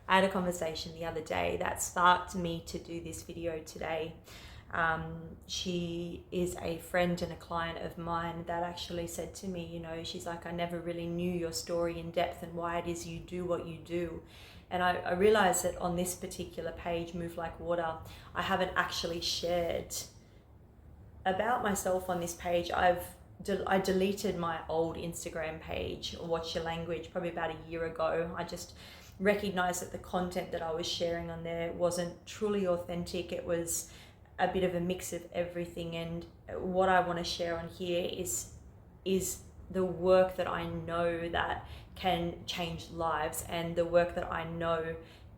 I had a conversation the other day that sparked me to do this video today. She is a friend and a client of mine that actually said to me, she's like, I never really knew your story in depth and why it is you do what you do. And I realized that on this particular page, Move Like Water, I haven't actually shared about myself on this page. I deleted my old Instagram page, Watch Your Language, probably about a year ago. I just recognized that the content that I was sharing on there wasn't truly authentic. It was a bit of a mix of everything, and what I want to share on here is the work that I know that can change lives, and the work that I know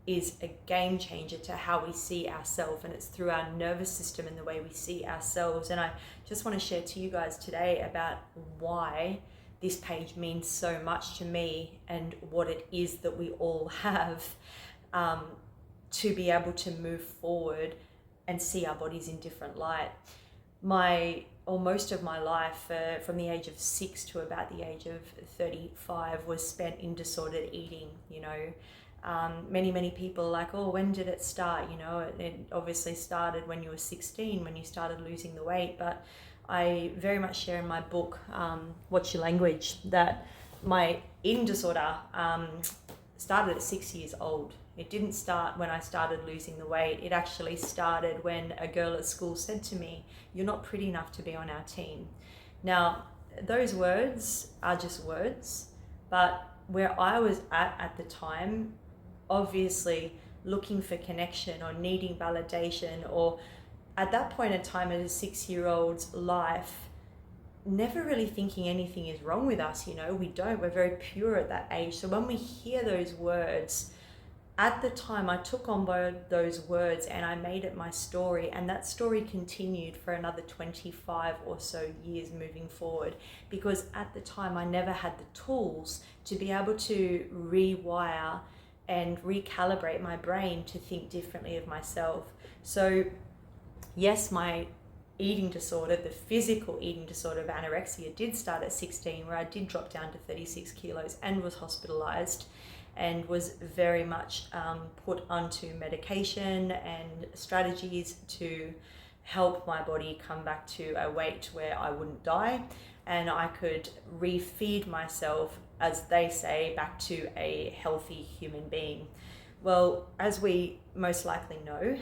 is a game changer to how we see ourselves, and it's through our nervous system and the way we see ourselves. And I just want to share to you guys today about why this page means so much to me and what it is that we all have to be able to move forward and see our bodies in different light. Most of my life, from the age of 6 to about the age of 35, was spent in disordered eating. Many people are like, oh, when did it start? It obviously started when you were 16, when you started losing the weight. But I very much share in my book, Watch Your Language, that my eating disorder started at 6 years old. It didn't start when I started losing the weight. It actually started when a girl at school said to me, you're not pretty enough to be on our team. Now, those words are just words, but where I was at the time, obviously looking for connection or needing validation, or at that point in time in a 6-year-old's life, never really thinking anything is wrong with us. We're very pure at that age. So when we hear those words, at the time I took on board those words and I made it my story, and that story continued for another 25 or so years moving forward, because at the time I never had the tools to be able to rewire and recalibrate my brain to think differently of myself. So yes, my eating disorder, the physical eating disorder of anorexia, did start at 16, where I did drop down to 36 kilos and was hospitalized and was very much put onto medication and strategies to help my body come back to a weight where I wouldn't die and I could refeed myself, as they say, back to a healthy human being. Well, as we most likely know,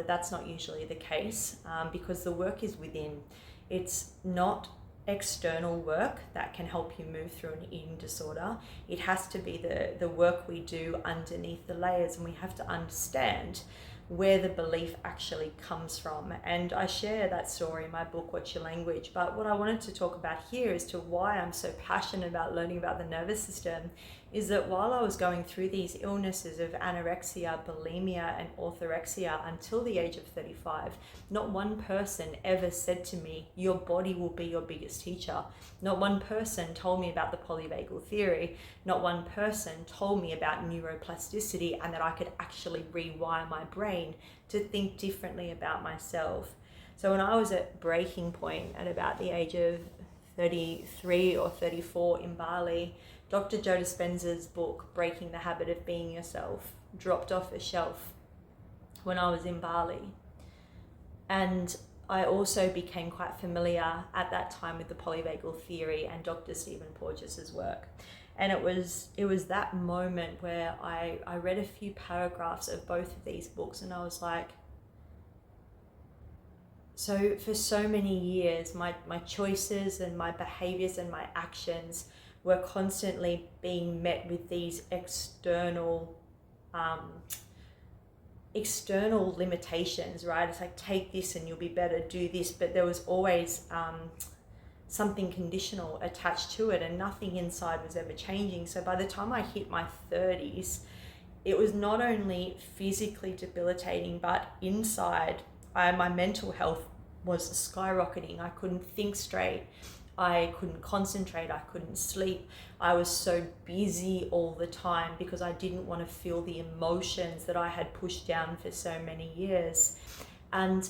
that's not usually the case, because the work is within. It's not external work that can help you move through an eating disorder. It has to be the work we do underneath the layers, and we have to understand where the belief actually comes from. And I share that story in my book, Watch Your Language. But what I wanted to talk about here as to why I'm so passionate about learning about the nervous system is that while I was going through these illnesses of anorexia, bulimia, and orthorexia until the age of 35, not one person ever said to me, your body will be your biggest teacher. Not one person told me about the polyvagal theory. Not one person told me about neuroplasticity and that I could actually rewire my brain to think differently about myself. So when I was at breaking point at about the age of 33 or 34 in Bali, Dr. Joe Dispenza's book, Breaking the Habit of Being Yourself, dropped off a shelf when I was in Bali. And I also became quite familiar at that time with the polyvagal theory and Dr. Stephen Porges' work. And it was that moment where I read a few paragraphs of both of these books, and I was like, so for so many years, my choices and my behaviors and my actions were constantly being met with these external limitations, right? It's like, take this and you'll be better, do this. But there was always something conditional attached to it, and nothing inside was ever changing. So by the time I hit my 30s, it was not only physically debilitating, but inside, my mental health was skyrocketing. I couldn't think straight. I couldn't concentrate, I couldn't sleep. I was so busy all the time because I didn't want to feel the emotions that I had pushed down for so many years. And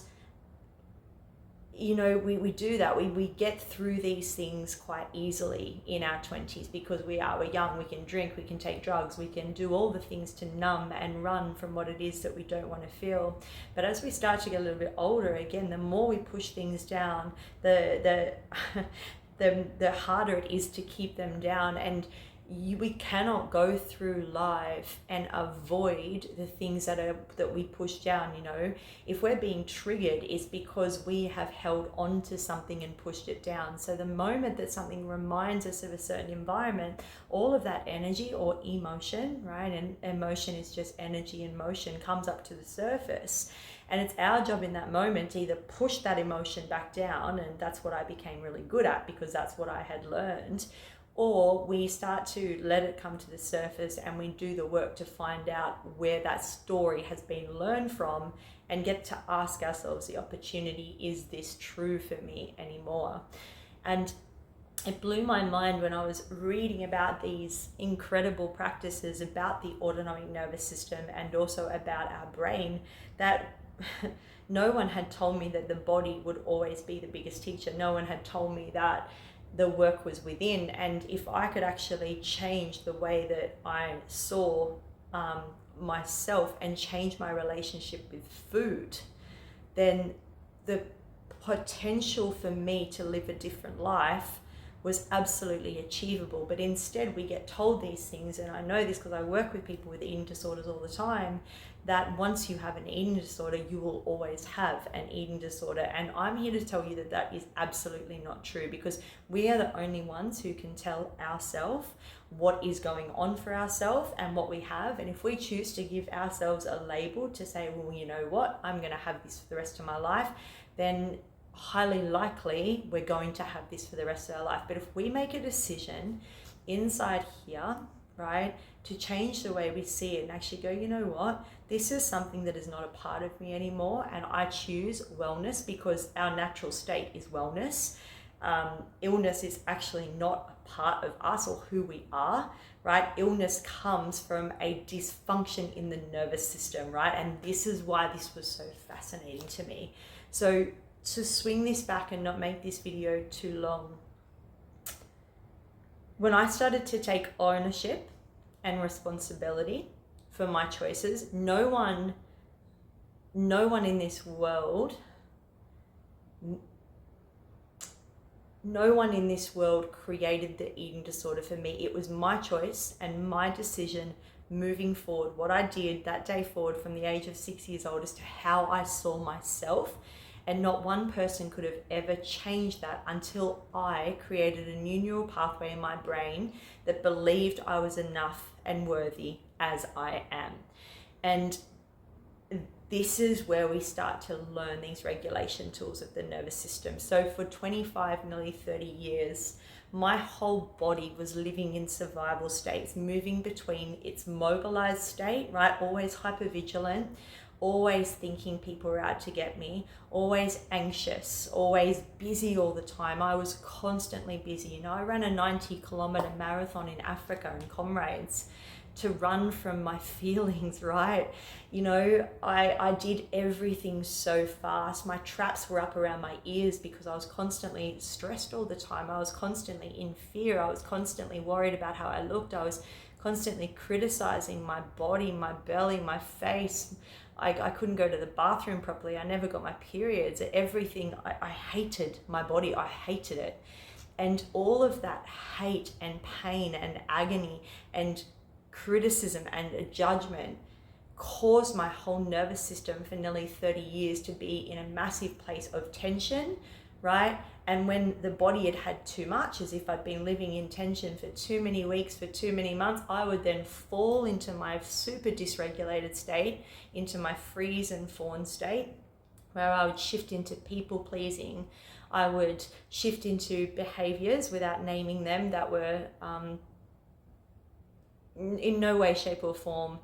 you know, we do that. We get through these things quite easily in our 20s because we're young, we can drink, we can take drugs, we can do all the things to numb and run from what it is that we don't want to feel. But as we start to get a little bit older, again, the more we push things down, the the harder it is to keep them down. And we cannot go through life and avoid the things that we push down. You know, if we're being triggered, it's because we have held on to something and pushed it down. So the moment that something reminds us of a certain environment, all of that energy or emotion, right, and emotion is just energy and motion, comes up to the surface. And it's our job in that moment to either push that emotion back down, and that's what I became really good at because that's what I had learned, or we start to let it come to the surface and we do the work to find out where that story has been learned from and get to ask ourselves the opportunity, is this true for me anymore? And it blew my mind when I was reading about these incredible practices about the autonomic nervous system and also about our brain, that no one had told me that the body would always be the biggest teacher. No one had told me that the work was within. And if I could actually change the way that I saw myself and change my relationship with food, then the potential for me to live a different life was absolutely achievable. But instead we get told these things, and I know this because I work with people with eating disorders all the time, that once you have an eating disorder, you will always have an eating disorder. And I'm here to tell you that that is absolutely not true, because we are the only ones who can tell ourselves what is going on for ourselves and what we have. And if we choose to give ourselves a label to say, well, you know what, I'm going to have this for the rest of my life, then highly likely we're going to have this for the rest of our life. But if we make a decision inside here, right, to change the way we see it and actually go, you know what, this is something that is not a part of me anymore, and I choose wellness because our natural state is wellness. Illness is actually not a part of us or who we are, right? Illness comes from a dysfunction in the nervous system, right? And this is why this was so fascinating to me. So to swing this back and not make this video too long, when I started to take ownership and responsibility for my choices, no one in this world created the eating disorder for me. It was my choice and my decision moving forward. What I did that day forward from the age of 6 years old as to how I saw myself. And not one person could have ever changed that until I created a new neural pathway in my brain that believed I was enough and worthy as I am. And this is where we start to learn these regulation tools of the nervous system. So for 25, nearly 30 years, my whole body was living in survival states, moving between its mobilized state, right? Always hypervigilant, always thinking people were out to get me, always anxious, always busy all the time. I was constantly busy. You know, I ran a 90-kilometer marathon in Africa in Comrades to run from my feelings, right? You know, I did everything so fast. My traps were up around my ears because I was constantly stressed all the time. I was constantly in fear. I was constantly worried about how I looked. I was constantly criticizing my body, my belly, my face. I couldn't go to the bathroom properly. I never got my periods. Everything, I hated my body. I hated it. And all of that hate and pain and agony and criticism and judgment caused my whole nervous system for nearly 30 years to be in a massive place of tension, right? And when the body had had too much, as if I'd been living in tension for too many weeks, for too many months, I would then fall into my super dysregulated state, into my freeze and fawn state, where I would shift into people pleasing. I would shift into behaviors without naming them that were in no way, shape or form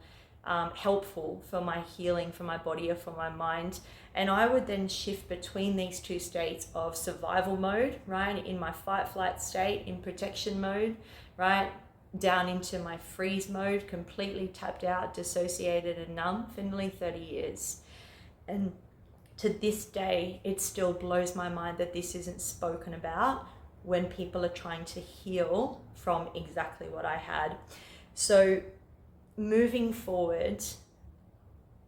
helpful for my healing, for my body or for my mind. And I would then shift between these two states of survival mode, right, in my fight flight state, in protection mode, right, down into my freeze mode, completely tapped out, dissociated and numb for nearly 30 years. And To this day, it still blows my mind that this isn't spoken about when people are trying to heal from exactly what I had. So moving forward,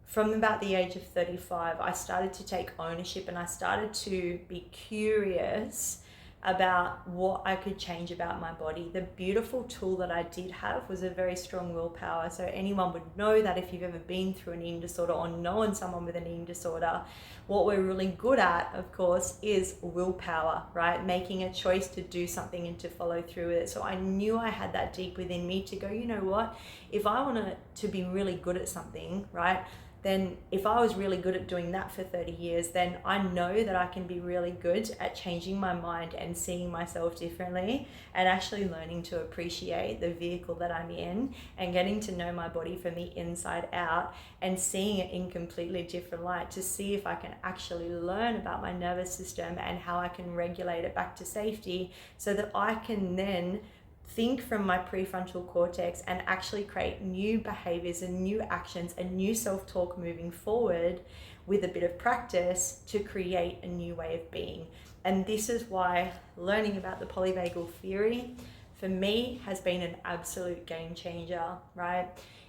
from about the age of 35, I started to take ownership and I started to be curious about what I could change about my body. The beautiful tool that I did have was a very strong willpower. So anyone would know that if you've ever been through an eating disorder or known someone with an eating disorder, what we're really good at, of course, is willpower, right? Making a choice to do something and to follow through with it. So I knew I had that deep within me to go, you know what, if I wanted to be really good at something, right, then if I was really good at doing that for 30 years, then I know that I can be really good at changing my mind and seeing myself differently and actually learning to appreciate the vehicle that I'm in and getting to know my body from the inside out and seeing it in completely different light to see if I can actually learn about my nervous system and how I can regulate it back to safety so that I can then think from my prefrontal cortex and actually create new behaviors and new actions and new self-talk moving forward with a bit of practice to create a new way of being. And this is why learning about the polyvagal theory for me has been an absolute game changer, right?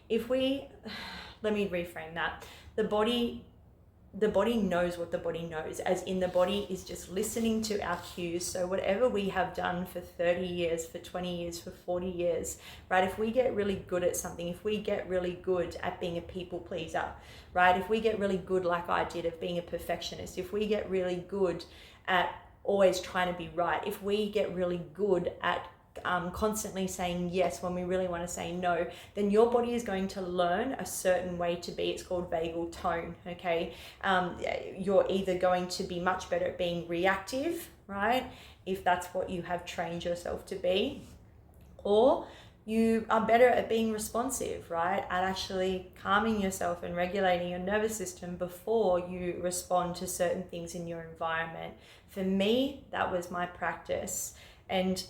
Let me reframe that. The body knows what the body knows, as in the body is just listening to our cues. So whatever we have done for 30 years, for 20 years, for 40 years, right? If we get really good at something, if we get really good at being a people pleaser, right? If we get really good, like I did, of being a perfectionist, if we get really good at always trying to be right, if we get really good at constantly saying yes when we really want to say no, then your body is going to learn a certain way to be. It's called vagal tone, okay? You're either going to be much better at being reactive, right? If that's what you have trained yourself to be, or you are better at being responsive, right? At actually calming yourself and regulating your nervous system before you respond to certain things in your environment. For me, that was my practice. And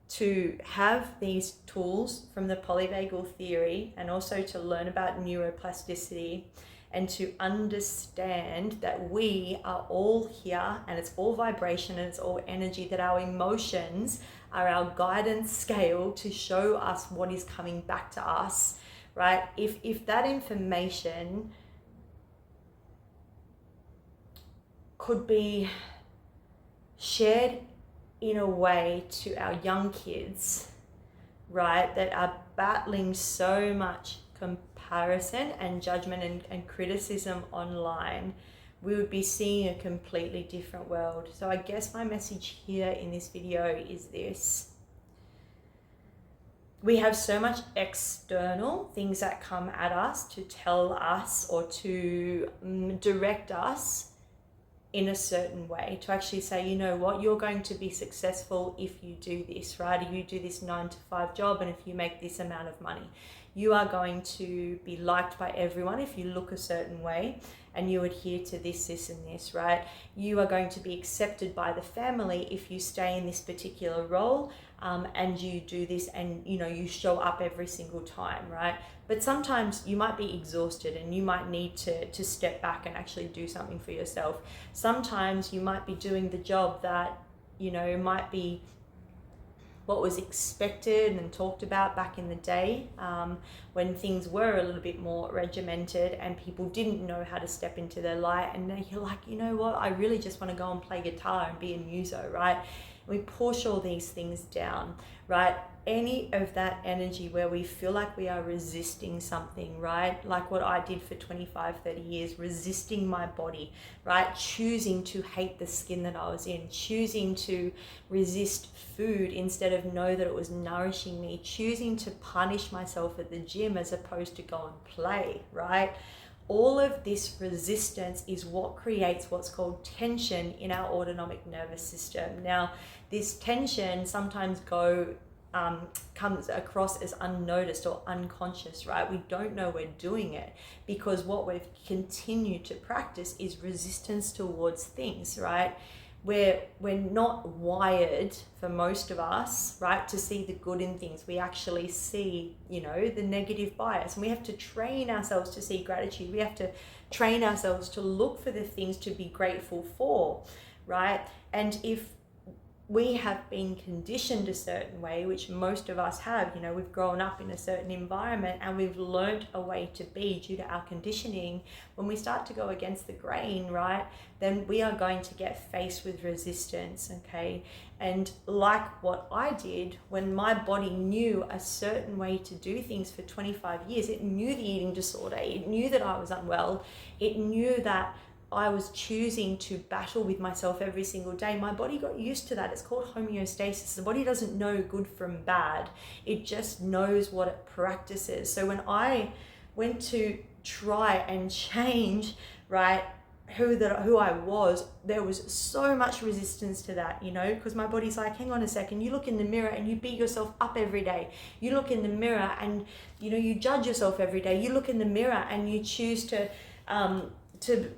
to have these tools from the polyvagal theory and also to learn about neuroplasticity and to understand that we are all here and it's all vibration and it's all energy, that our emotions are our guidance scale to show us what is coming back to us, right? If that information could be shared in a way to our young kids, right, that are battling so much comparison and judgment and criticism online, we would be seeing a completely different world. So I guess my message here in this video is this. We have so much external things that come at us to tell us or to direct us in a certain way, to actually say, you know what, you're going to be successful if you do this, right? You do this 9-to-5 job, and if you make this amount of money, you are going to be liked by everyone if you look a certain way and you adhere to this, this, and this, right? You are going to be accepted by the family if you stay in this particular role, and you do this and, you know, you show up every single time, right? But sometimes you might be exhausted and you might need to step back and actually do something for yourself. Sometimes you might be doing the job that, you know, might be what was expected and talked about back in the day, when things were a little bit more regimented and people didn't know how to step into their light. And then you're like, you know what, I really just want to go and play guitar and be a muso, right? We push all these things down, right? Any of that energy where we feel like we are resisting something, right? Like what I did for 25, 30 years, resisting my body, right? Choosing to hate the skin that I was in, choosing to resist food instead of know that it was nourishing me, choosing to punish myself at the gym as opposed to go and play, right? All of this resistance is what creates what's called tension in our autonomic nervous system. Now, this tension sometimes comes across as unnoticed or unconscious, right? We don't know we're doing it because what we've continued to practice is resistance towards things, right? we're not wired, for most of us, right, to see the good in things. We actually see, you know, the negative bias, and we have to train ourselves to see gratitude. We have to train ourselves to look for the things to be grateful for, right? And if we have been conditioned a certain way, which most of us have, you know, we've grown up in a certain environment and we've learnt a way to be due to our conditioning. When we start to go against the grain, right, then we are going to get faced with resistance, okay? And like what I did, when my body knew a certain way to do things for 25 years, it knew the eating disorder, it knew that I was unwell, it knew that I was choosing to battle with myself every single day. My body got used to that. It's called homeostasis. The body doesn't know good from bad. It just knows what it practices. So when I went to try and change, right, who I was, there was so much resistance to that, you know, because my body's like, hang on a second, you look in the mirror and you beat yourself up every day. You look in the mirror and, you know, you judge yourself every day. You look in the mirror and you choose to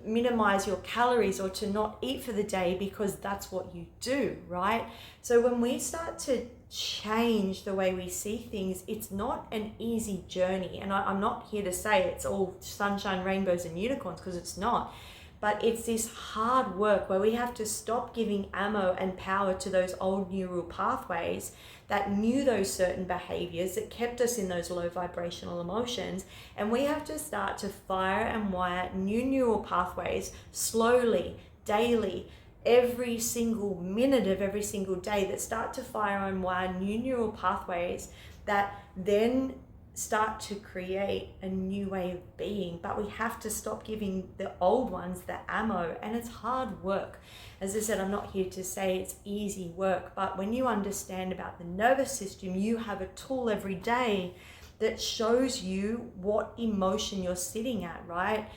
minimize your calories or to not eat for the day because that's what you do, right? So when we start to change the way we see things, it's not an easy journey. And I'm not here to say it's all sunshine, rainbows and unicorns, because it's not. But it's this hard work where we have to stop giving ammo and power to those old neural pathways that knew those certain behaviors that kept us in those low vibrational emotions. And we have to start to fire and wire new neural pathways slowly, daily, every single minute of every single day, that start to fire and wire new neural pathways that then start to create a new way of being. But we have to stop giving the old ones the ammo, and it's hard work. As I said, I'm not here to say it's easy work, but when you understand about the nervous system, you have a tool every day that shows you what emotion you're sitting at, right?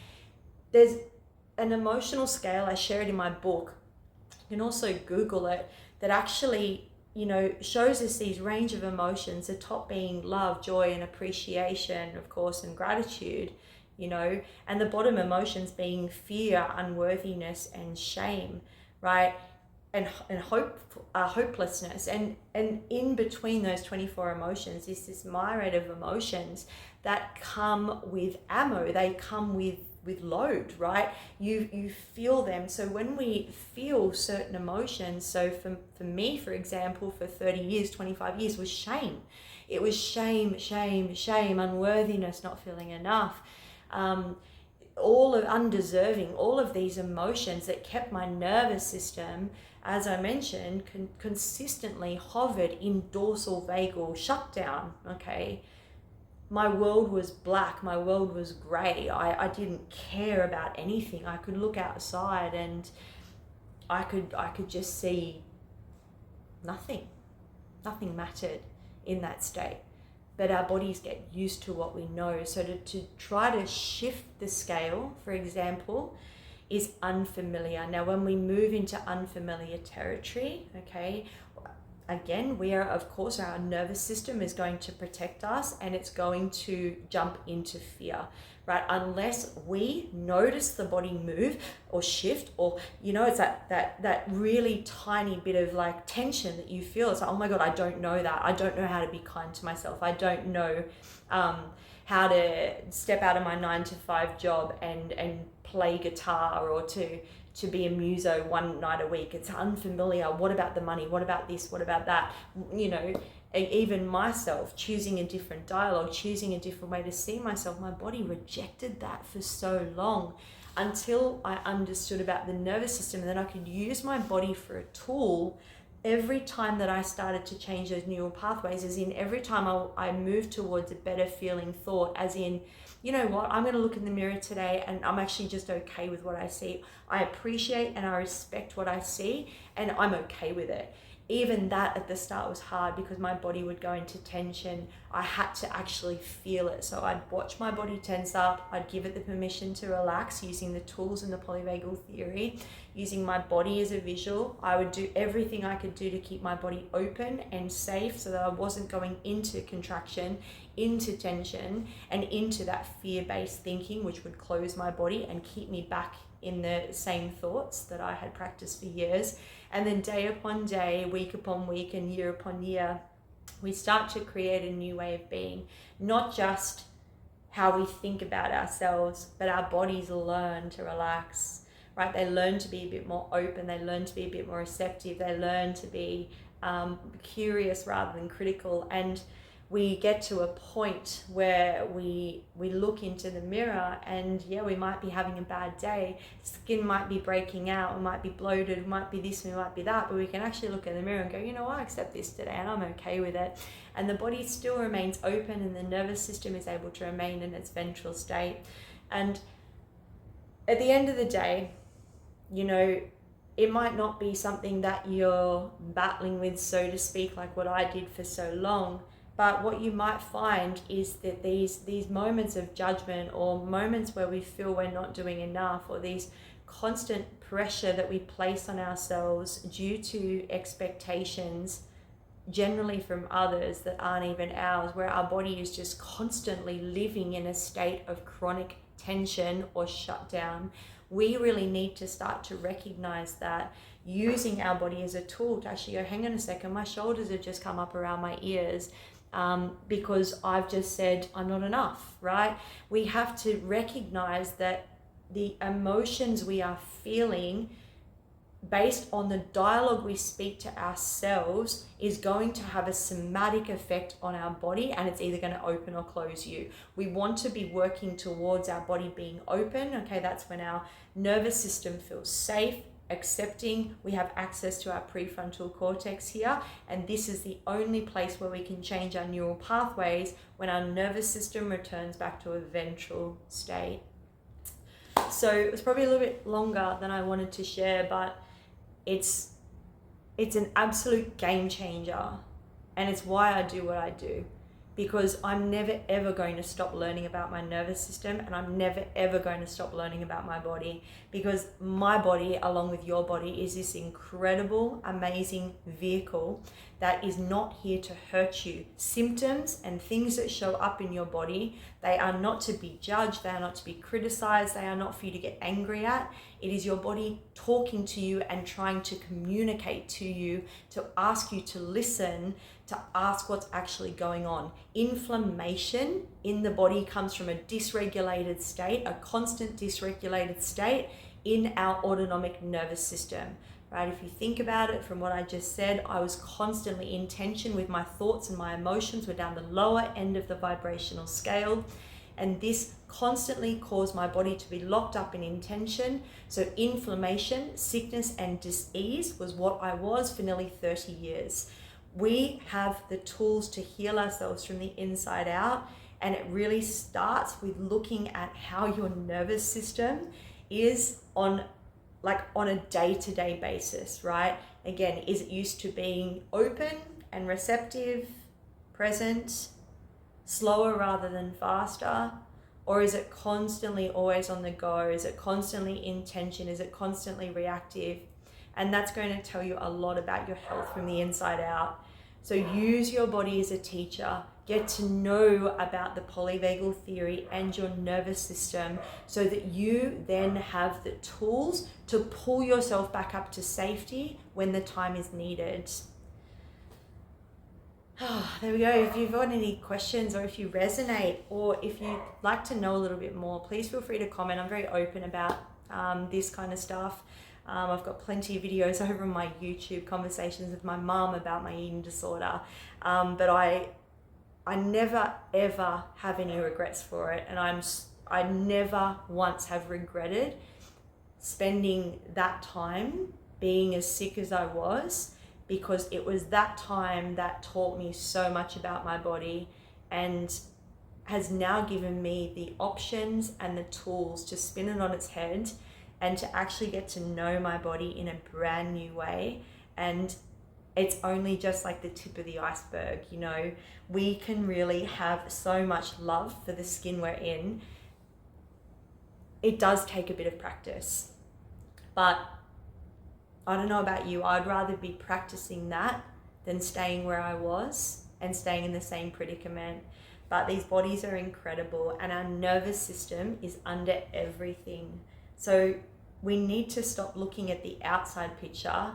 There's an emotional scale, I share it in my book, you can also Google it, that actually, you know, shows us these range of emotions, the top being love, joy, and appreciation, of course, and gratitude, you know, and the bottom emotions being fear, unworthiness, and shame, right? And hopelessness. And in between those 24 emotions is this myriad of emotions that come with ammo. They come with load, right? You feel them. So when we feel certain emotions, so for me, for example, for 30 years, 25 years, was shame. It was shame, unworthiness, not feeling enough, all of undeserving, all of these emotions that kept my nervous system, as I mentioned, consistently hovered in dorsal vagal shutdown, okay? My world was black, my world was grey. I didn't care about anything. I could look outside and I could just see nothing. Nothing mattered in that state. But our bodies get used to what we know. So to try to shift the scale, for example, is unfamiliar. Now, when we move into unfamiliar territory, okay, again, we are, of course, our nervous system is going to protect us and it's going to jump into fear, right? Unless we notice the body move or shift, or, you know, it's that really tiny bit of like tension that you feel. It's like, oh my God, I don't know that. I don't know how to be kind to myself. I don't know how to step out of my 9-to-5 job and play guitar, or to be a muso one night a week. It's unfamiliar. What about the money? What about this? What about that? You know, even myself choosing a different dialogue, choosing a different way to see myself, my body rejected that for so long until I understood about the nervous system, and then I could use my body for a tool every time that I started to change those neural pathways, as in every time I moved towards a better feeling thought, as in, you know what, I'm going to look in the mirror today and I'm actually just okay with what I see. I appreciate and I respect what I see and I'm okay with it. Even that at the start was hard because my body would go into tension. I had to actually feel it. So I'd watch my body tense up, I'd give it the permission to relax using the tools in the polyvagal theory, using my body as a visual. I would do everything I could do to keep my body open and safe so that I wasn't going into contraction, into tension, and into that fear-based thinking, which would close my body and keep me back in the same thoughts that I had practiced for years. And then day upon day, week upon week, and year upon year, we start to create a new way of being, not just how we think about ourselves, but our bodies learn to relax, right? They learn to be a bit more open, they learn to be a bit more receptive, they learn to be curious rather than critical. And we get to a point where we look into the mirror, and yeah, we might be having a bad day, skin might be breaking out, we might be bloated, we might be this, we might be that, but we can actually look in the mirror and go, you know, I accept this today and I'm okay with it. And the body still remains open, and the nervous system is able to remain in its ventral state. And at the end of the day, you know, it might not be something that you're battling with, so to speak, like what I did for so long. But what you might find is that these moments of judgment, or moments where we feel we're not doing enough, or these constant pressure that we place on ourselves due to expectations, generally from others that aren't even ours, where our body is just constantly living in a state of chronic tension or shutdown, we really need to start to recognize that, using our body as a tool to actually go, hang on a second, my shoulders have just come up around my ears. Because I've just said I'm not enough, right? We have to recognize that the emotions we are feeling based on the dialogue we speak to ourselves is going to have a somatic effect on our body, and it's either going to open or close you. We want to be working towards our body being open. Okay, that's when our nervous system feels safe, accepting. We have access to our prefrontal cortex here, and this is the only place where we can change our neural pathways when our nervous system returns back to a ventral state. So it was probably a little bit longer than I wanted to share, but it's an absolute game changer, and it's why I do what I do, because I'm never ever going to stop learning about my nervous system, and I'm never ever going to stop learning about my body, because my body, along with your body, is this incredible, amazing vehicle that is not here to hurt you. Symptoms and things that show up in your body, they are not to be judged, they are not to be criticized, they are not for you to get angry at. It is your body talking to you and trying to communicate to you, to ask you to listen, to ask what's actually going on. Inflammation in the body comes from a dysregulated state, a constant dysregulated state in our autonomic nervous system, right? If you think about it, from what I just said, I was constantly in tension with my thoughts, and my emotions were down the lower end of the vibrational scale. And this constantly caused my body to be locked up in intention. So inflammation, sickness, and dis-ease was what I was for nearly 30 years. We have the tools to heal ourselves from the inside out, and it really starts with looking at how your nervous system is on a day-to-day basis, right? Again, is it used to being open and receptive, present, slower rather than faster? Or is it constantly always on the go? Is it constantly in tension? Is it constantly reactive? And that's going to tell you a lot about your health from the inside out. So use your body as a teacher. Get to know about the polyvagal theory and your nervous system, so that you then have the tools to pull yourself back up to safety when the time is needed. There we go. If you've got any questions, or if you resonate, or if you'd like to know a little bit more, please feel free to comment. I'm very open about this kind of stuff. I've got plenty of videos over on my YouTube, conversations with my mum about my eating disorder. But I never ever have any regrets for it, and I never once have regretted spending that time being as sick as I was, because it was that time that taught me so much about my body, and has now given me the options and the tools to spin it on its head and to actually get to know my body in a brand new way, and it's only just like the tip of the iceberg. You know, we can really have so much love for the skin we're in. It does take a bit of practice, but I don't know about you, I'd rather be practicing that than staying where I was and staying in the same predicament. But these bodies are incredible, and our nervous system is under everything. So we need to stop looking at the outside picture.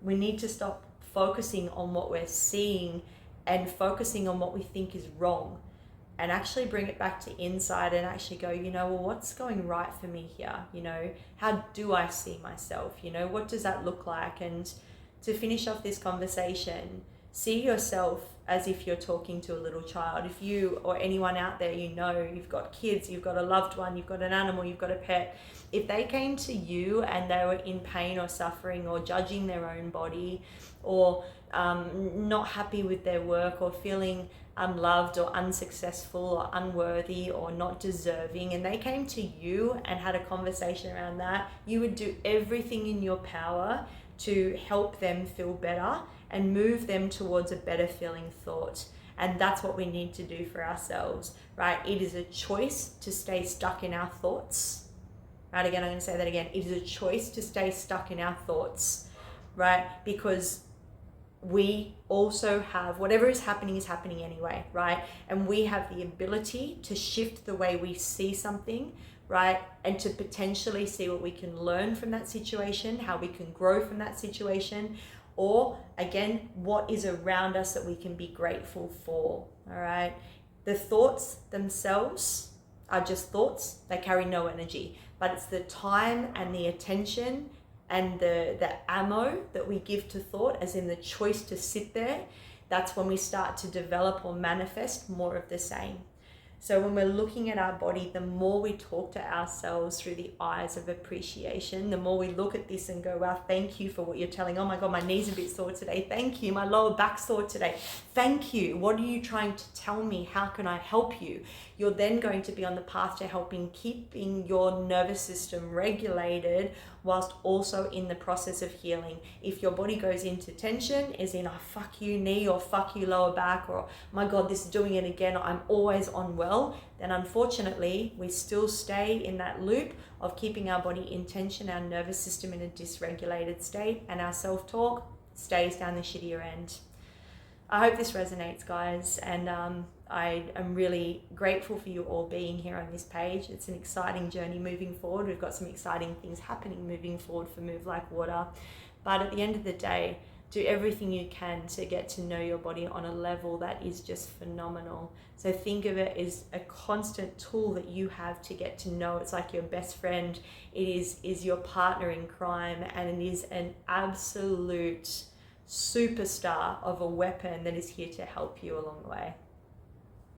We need to stop focusing on what we're seeing and focusing on what we think is wrong, and actually bring it back to inside and actually go, you know, well, what's going right for me here? You know, how do I see myself? You know, what does that look like? And to finish off this conversation, see yourself as if you're talking to a little child. If you or anyone out there, you know, you've got kids, you've got a loved one, you've got an animal, you've got a pet. If they came to you and they were in pain or suffering or judging their own body, or not happy with their work, or feeling unloved or unsuccessful or unworthy or not deserving, and they came to you and had a conversation around that, you would do everything in your power to help them feel better and move them towards a better feeling thought. And that's what we need to do for ourselves, right? It is a choice to stay stuck in our thoughts. Right, again, I'm going to say that again. It is a choice to stay stuck in our thoughts, right? Because we also have, whatever is happening anyway, right? And we have the ability to shift the way we see something, right? And to potentially see what we can learn from that situation, how we can grow from that situation, or again, what is around us that we can be grateful for, all right? The thoughts themselves are just thoughts. They carry no energy, but it's the time and the attention and the ammo that we give to thought, as in the choice to sit there. That's when we start to develop or manifest more of the same. So when we're looking at our body, the more we talk to ourselves through the eyes of appreciation, the more we look at this and go, wow, thank you for what you're telling. Oh my God, my knee's a bit sore today. Thank you. My lower back's sore today. Thank you. What are you trying to tell me? How can I help you? You're then going to be on the path to keeping your nervous system regulated whilst also in the process of healing. If your body goes into tension, as in, oh, fuck you knee, or fuck you lower back, or my God, this is doing it again, or I'm always unwell, then unfortunately, we still stay in that loop of keeping our body in tension, our nervous system in a dysregulated state, and our self-talk stays down the shittier end. I hope this resonates, guys, and I am really grateful for you all being here on this page. It's an exciting journey moving forward. We've got some exciting things happening moving forward for Move Like Water. But at the end of the day, do everything you can to get to know your body on a level that is just phenomenal. So think of it as a constant tool that you have to get to know. It's like your best friend. It is your partner in crime, and it is an absolute superstar of a weapon that is here to help you along the way.